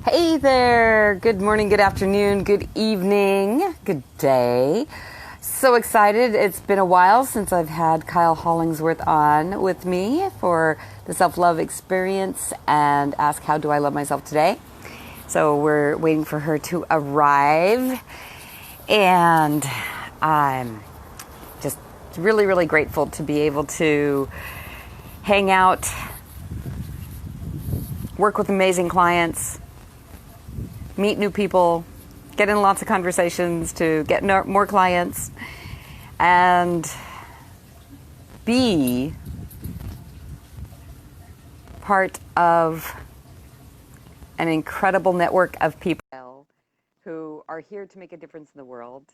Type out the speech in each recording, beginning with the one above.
Hey there. Good morning, good afternoon, good evening, good day. So excited. It's been a while since I've had Kyle Hollingsworth on with me for the self-love experience and ask how do I love myself today. So we're waiting for her to arrive. And I'm just really, really grateful to be able to hang out, work with amazing clients, meet new people, get in lots of conversations to get more clients, and be part of an incredible network of people who are here to make a difference in the world.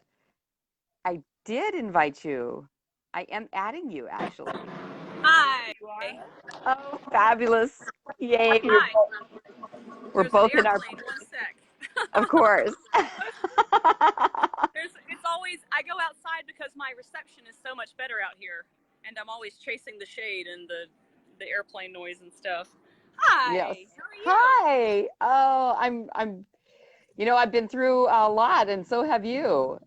I did invite you. I am adding you, actually. Hi. You are? Oh, fabulous. Yay. Hi. We're There's an both in our, airplane. One sec. of course. It's always, I go outside because my reception is so much better out here. And I'm always chasing the shade and the airplane noise and stuff. Yes. Hi. How are you? Hi. Oh, I've been through a lot, and so have you.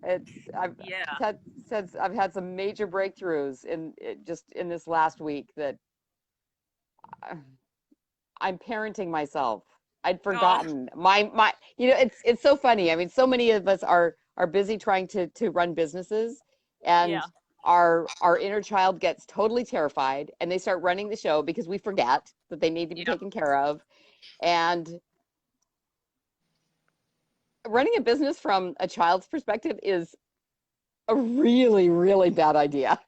I've Yeah. had since I've had some major breakthroughs just in this last week that uh, I'm parenting myself. I'd Oh, forgotten my. It's so funny. I mean, so many of us are busy trying to run businesses, and yeah. our inner child gets totally terrified, and they start running the show because we forget that they need to be Yeah. taken care of, and running a business from a child's perspective is a really, really bad idea.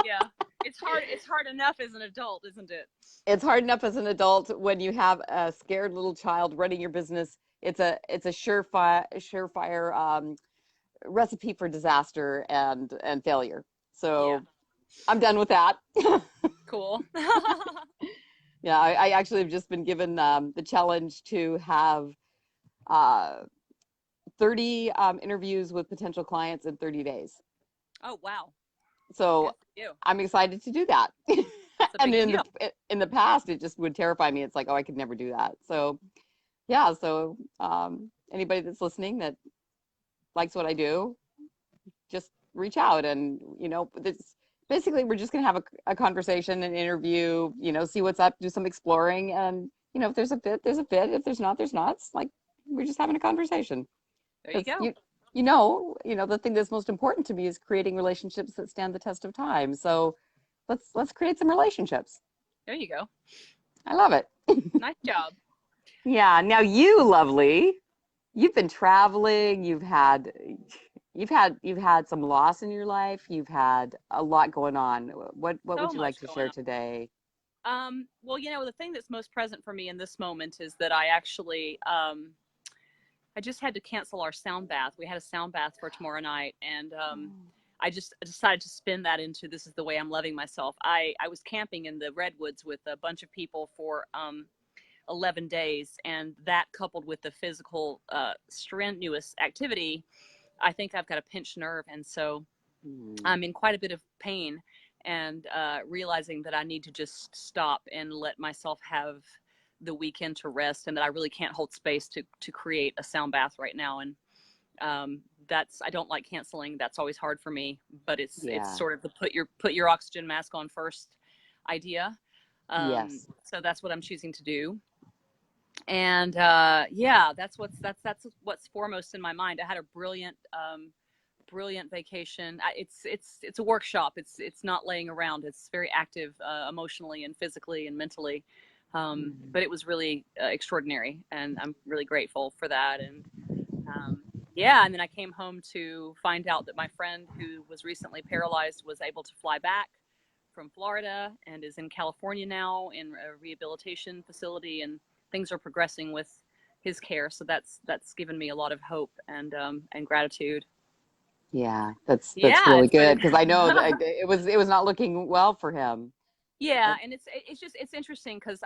Yeah. It's hard enough as an adult, isn't it? It's hard enough as an adult when you have a scared little child running your business. It's a surefire recipe for disaster and failure. Yeah. So I'm done with that. Cool. Yeah, I actually have just been given the challenge to have uh, 30 interviews with potential clients in 30 days. Oh, wow. So Good for you. I'm excited to do that. That's a And big in deal. the past, it just would terrify me. It's like, oh, I could never do that. So yeah, so anybody that's listening that likes what I do, just reach out, and this basically we're just gonna have a conversation, an interview, see what's up, do some exploring, and if there's a fit, there's a fit. If there's not, there's not. It's like we're just having a conversation There you because go. the thing that's most important to me is creating relationships that stand the test of time. So let's create some relationships. There you go. I love it. Nice job. Yeah. Now you, lovely, you've been traveling. You've had some loss in your life. You've had a lot going on. What would So you like much to going share on. today? Well, the thing that's most present for me in this moment is that I actually, I just had to cancel our sound bath. We had a sound bath for tomorrow night, and I just decided to spin that into this is the way I'm loving myself. I was camping in the redwoods with a bunch of people for 11 days, and that coupled with the physical strenuous activity, I think I've got a pinched nerve, and so Hmm. I'm in quite a bit of pain, and realizing that I need to just stop and let myself have the weekend to rest, and that I really can't hold space to create a sound bath right now. And that's, I don't like canceling. That's always hard for me, but it's Yeah. sort of the put your oxygen mask on first idea. Yes. So that's what I'm choosing to do. And yeah, that's what's foremost in my mind. I had a brilliant vacation. It's a workshop. It's not laying around. It's very active emotionally and physically and mentally. Hmm. But it was really extraordinary, and I'm really grateful for that. And um, yeah, and then I came home to find out that my friend who was recently paralyzed was able to fly back from Florida and is in California now in a rehabilitation facility, and things are progressing with his care. So that's given me a lot of hope and gratitude. Yeah. That's Yeah, really it's good been because I know that it was not looking well for him. yeah, And and it's interesting because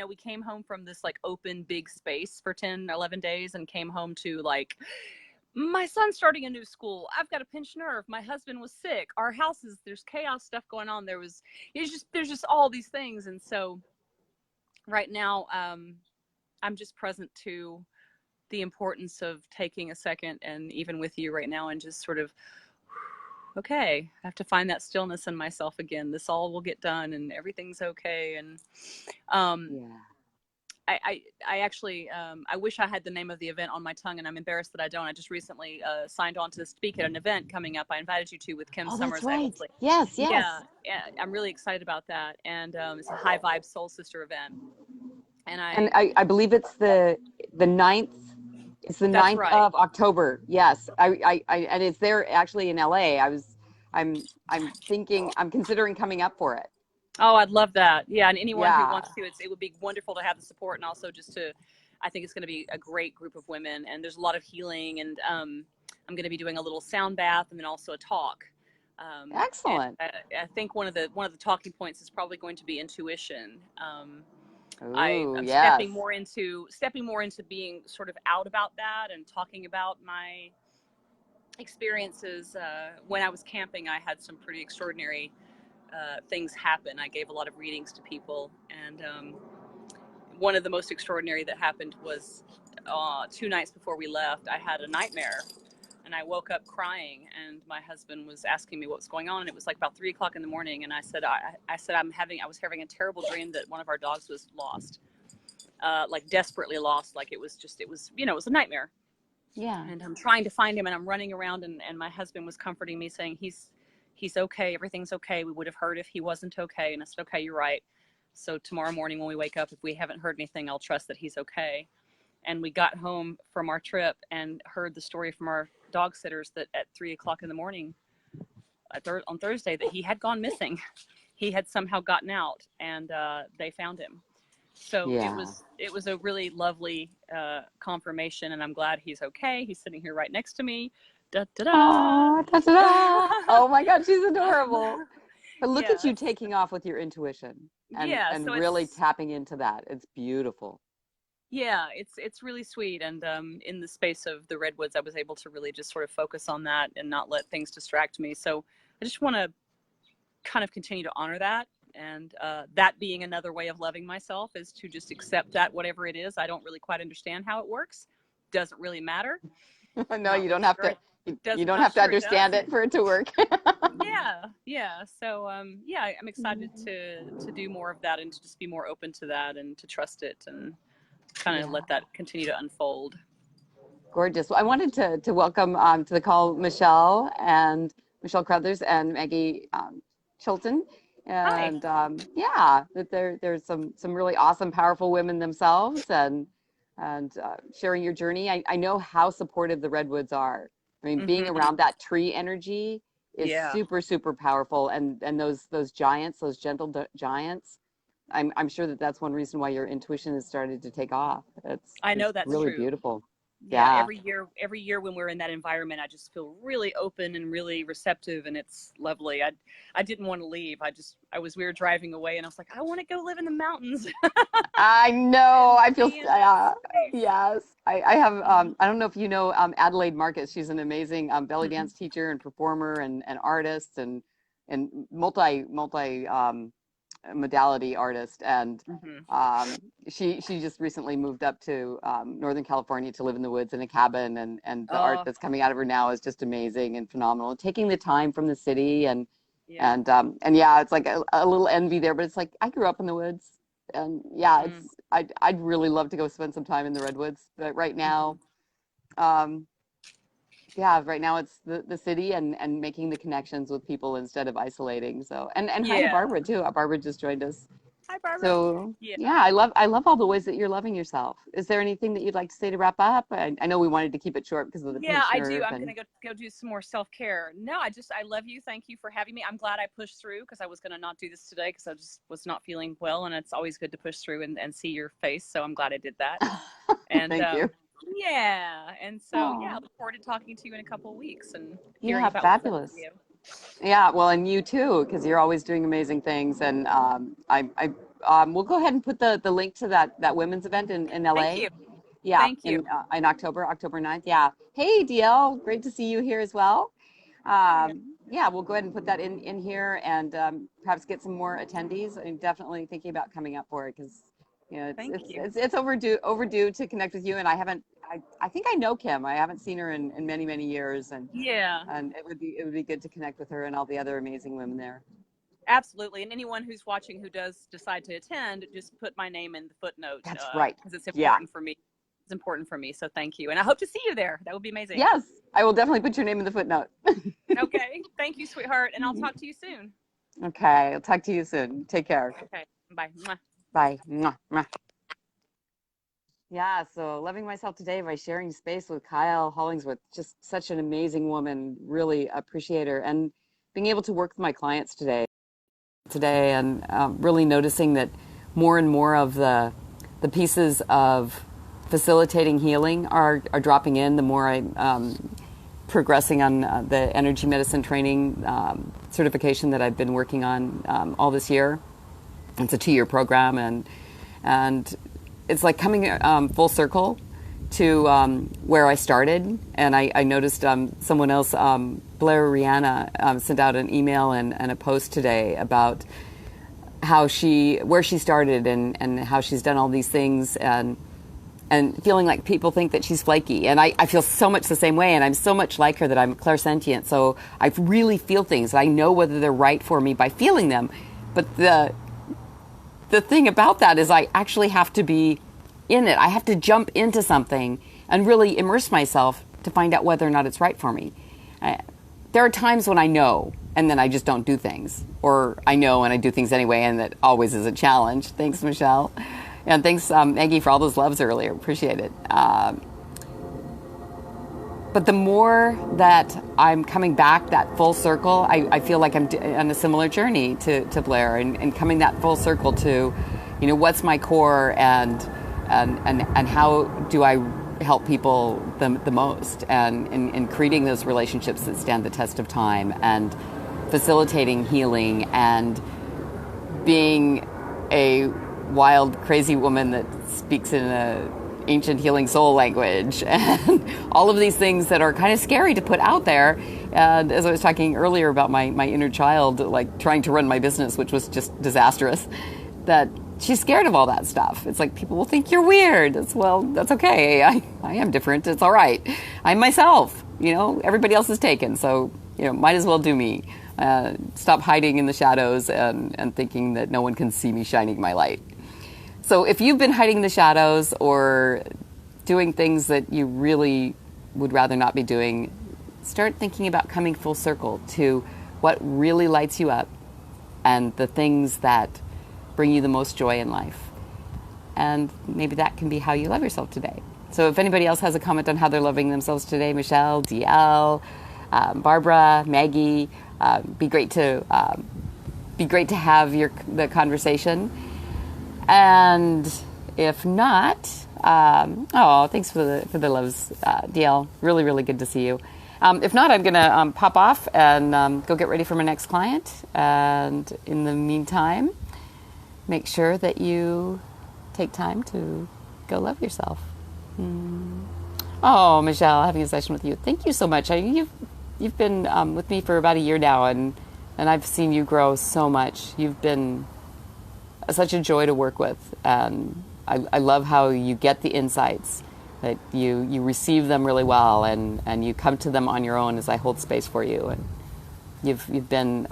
we came home from this like open big space for 10, 11 days, and came home to like my son's starting a new school. I've got a pinched nerve. My husband was sick. Our house is there's chaos stuff going on. There's just all these things, and so right now I'm just present to the importance of taking a second, and even with you right now, and just sort of, okay, I have to find that stillness in myself again. This all will get done and everything's okay. And um, Yeah. I actually, I wish I had the name of the event on my tongue, and I'm embarrassed that I don't. I just recently signed on to speak at an event coming up. I invited you to with Kim Oh, that's Summers right. Exley. Yes, Yeah, yes. yeah, I'm really excited about that. And it's a high vibe soul sister event. And And I, I believe it's the ninth. It's the that's ninth right. of October. Yes. And it's there actually in LA. I'm thinking, I'm considering coming up for it. Oh, I'd love that. Yeah, and anyone who Yeah. wants to, it would be wonderful to have the support, and also just to, I think it's going to be a great group of women, and there's a lot of healing, and I'm going to be doing a little sound bath and then also a talk. And Excellent. I think one of the talking points is probably going to be intuition. Ooh, I'm yes. stepping more into being sort of out about that and talking about my experiences. When I was camping, I had some pretty extraordinary things happen. I gave a lot of readings to people, and one of the most extraordinary that happened was 2 nights before we left. I had a nightmare, and I woke up crying, and my husband was asking me what was going on, and it was like about 3 o'clock in the morning, and I said, I was having a terrible dream that one of our dogs was lost, like desperately lost, like it was a nightmare, Yeah. and I'm trying to find him, and I'm running around, and my husband was comforting me, saying he's okay, everything's okay. We would have heard if he wasn't okay. And I said, okay, you're right. So tomorrow morning when we wake up, if we haven't heard anything, I'll trust that he's okay. And we got home from our trip and heard the story from our dog sitters that at 3 o'clock in the morning on Thursday that he had gone missing. He had somehow gotten out, and they found him. So Yeah. it was a really lovely confirmation, and I'm glad he's okay. He's sitting here right next to me. Da da Oh, da. ta-da. Oh my God, she's adorable. But look at you Yes. taking off with your intuition Yeah. and So really it's tapping into that. It's beautiful. yeah, it's really sweet. And in the space of the redwoods, I was able to really just sort of focus on that and not let things distract me. So I just want to kind of continue to honor that. And that being another way of loving myself is to just accept that whatever it is, I don't really quite understand how it works. Doesn't really matter. No, Not you don't really have sure to it you doesn't. don't Not have to sure it understand does. it for it to work. Yeah, yeah. So yeah, I'm excited to do more of that and to just be more open to that and to trust it and kind of Yeah. let that continue to unfold. Gorgeous. Well, I wanted to welcome to the call Michelle Crothers and Maggie Chilton. Hi. And yeah, that there's some really awesome, powerful women themselves and sharing your journey. I know how supportive the redwoods are. I mean, being Hmm. around that tree energy is Yeah. super, super powerful. And those giants, those gentle giants, I'm sure that that's one reason why your intuition has started to take off. I know It's that's really true. beautiful. Yeah, Yeah. every year when we're in that environment, I just feel really open and really receptive, and it's lovely. I didn't want to leave. We were driving away, and I was like, I want to go live in the mountains I know. and I feel, be in that space. yes. I have, Hmm. I don't know if you know Adelaide Marcus. She's an amazing belly Hmm. dance teacher and performer and artist and multi modality artist. And Hmm. um, she just recently moved up to Northern California to live in the woods in a cabin. And the art Oh, that's coming out of her now is just amazing and phenomenal. Taking the time from the city yeah. and yeah, it's like a little envy there, but it's like I grew up in the woods, and yeah, Mm. I'd really love to go spend some time in the redwoods, but right Hmm. now, um, yeah, right now it's the city and making the connections with people instead of isolating. So and hi to Yeah. Barbara too. Barbara just joined us. Hi, Barbara. So Yeah. yeah, I love all the ways that you're loving yourself. Is there anything that you'd like to say to wrap up? I know we wanted to keep it short because of the Yeah, pinched I do. nerve I'm and gonna go do some more self care. No, I love you. Thank you for having me. I'm glad I pushed through because I was gonna not do this today because I just was not feeling well, and it's always good to push through and see your face. So I'm glad I did that. And thank you. yeah, and so yeah, I Oh, look forward to talking to you in a couple of weeks and hearing yeah, about what's up with fabulous. you. Yeah, well, and you too, because you're always doing amazing things. And we'll go ahead and put the link to that women's event in Thank LA. you. Yeah, Thank you. in October 9th. Yeah. Hey, DL, great to see you here as well. Yeah. Yeah, we'll go ahead and put that in here and perhaps get some more attendees. I'm definitely thinking about coming up for it because You know, Thank you. it's overdue to connect with you. And I think I know Kim. I haven't seen her in many, many years. Yeah, And it would be good to connect with her and all the other amazing women there. absolutely. And anyone who's watching who does decide to attend, just put my name in the footnote. That's right. Because it's Yeah. important for me. It's important for me. So thank you. And I hope to see you there. That would be amazing. Yes, I will definitely put your name in the footnote. Okay. Thank you, sweetheart. And I'll talk to you soon. Okay, I'll talk to you soon. Take care. Okay. Bye. Mwah. Bye. Mwah, mwah. Yeah, so loving myself today by sharing space with Kyle Hollingsworth, just such an amazing woman, really appreciate her. And being able to work with my clients today and really noticing that more and more of the pieces of facilitating healing are dropping in, the more I'm progressing on the energy medicine training certification that I've been working on all this year. It's a 2-year program, and it's like coming full circle to where I started. And I noticed someone else, Blair Rihanna, sent out an email and a post today about where she started and how she's done all these things and feeling like people think that she's flaky. And I feel so much the same way, and I'm so much like her that I'm clairsentient. So I really feel things. I know whether they're right for me by feeling them. But the thing about that is I actually have to be in it. I have to jump into something and really immerse myself to find out whether or not it's right for me. There are times when I know, and then I just don't do things. Or I know and I do things anyway, and that always is a challenge. Thanks, Michelle. And thanks, Maggie, for all those loves earlier. Appreciate it. But the more that I'm coming back, that full circle, I feel like I'm on a similar journey to Blair and coming that full circle to, what's my core and how do I help people the most and creating those relationships that stand the test of time and facilitating healing and being a wild, crazy woman that speaks in a ancient healing soul language and all of these things that are kind of scary to put out there. And as I was talking earlier about my inner child, like trying to run my business, which was just disastrous, that she's scared of all that stuff. It's like people will think you're weird. That's okay. I am different. It's all right. I'm myself. Everybody else is taken. So, might as well do me. Stop hiding in the shadows and thinking that no one can see me shining my light. So if you've been hiding in the shadows or doing things that you really would rather not be doing, start thinking about coming full circle to what really lights you up and the things that bring you the most joy in life. And maybe that can be how you love yourself today. So if anybody else has a comment on how they're loving themselves today, Michelle, DL, Barbara, Maggie, be great to have the conversation. And if not, thanks for the loves, DL. Really, really good to see you. If not, I'm going to pop off and go get ready for my next client. And in the meantime, make sure that you take time to go love yourself. Oh, Michelle, having a session with you. Thank you so much. You've been with me for about a year now, and I've seen you grow so much. You've been such a joy to work with. I love how you get the insights, that you receive them really well, and you come to them on your own as I hold space for you. And you've been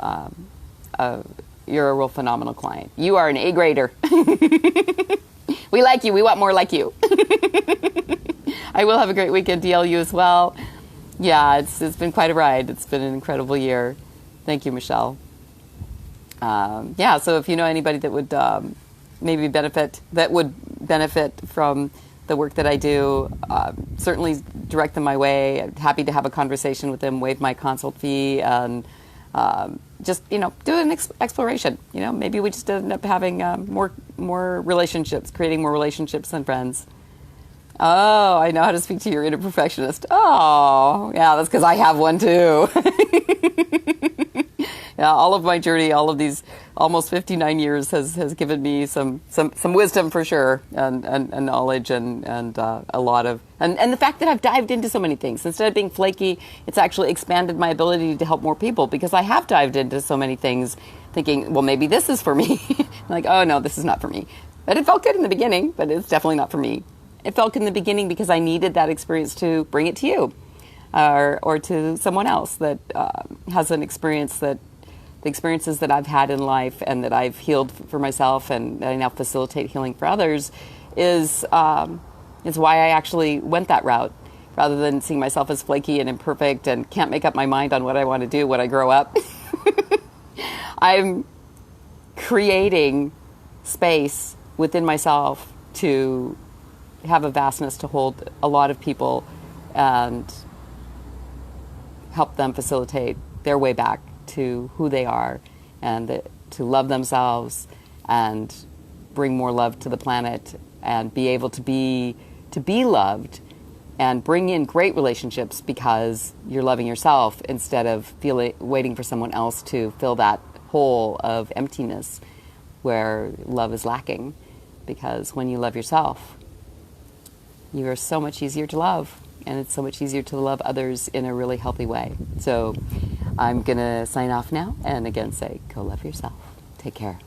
you're a real phenomenal client. You are an A grader. We like you. We want more like you. I will have a great weekend, DL, you as well. Yeah, it's been quite a ride. It's been an incredible year. Thank you, Michelle. So if you know anybody that would benefit from the work that I do, certainly direct them my way. I'm happy to have a conversation with them, waive my consult fee, and just do an exploration. Maybe we just end up having more relationships, creating more relationships than friends. Oh, I know how to speak to your inner perfectionist. Oh, yeah, that's because I have one too. Yeah, all of my journey, all of these almost 59 years has given me some wisdom for sure, and knowledge and a lot of, and the fact that I've dived into so many things. Instead of being flaky, it's actually expanded my ability to help more people because I have dived into so many things thinking, well, maybe this is for me. Like, oh no, this is not for me. But it felt good in the beginning, but it's definitely not for me. It felt good in the beginning because I needed that experience to bring it to you, or to someone else that has an experience that the experiences that I've had in life and that I've healed for myself and that I now facilitate healing for others is why I actually went that route, rather than seeing myself as flaky and imperfect and can't make up my mind on what I want to do when I grow up. I'm creating space within myself to have a vastness to hold a lot of people and help them facilitate their way back to who they are and to love themselves and bring more love to the planet and be able to be loved and bring in great relationships because you're loving yourself instead of waiting for someone else to fill that hole of emptiness where love is lacking. Because when you love yourself, you are so much easier to love, and it's so much easier to love others in a really healthy way. So I'm going to sign off now and again say, go love yourself. Take care.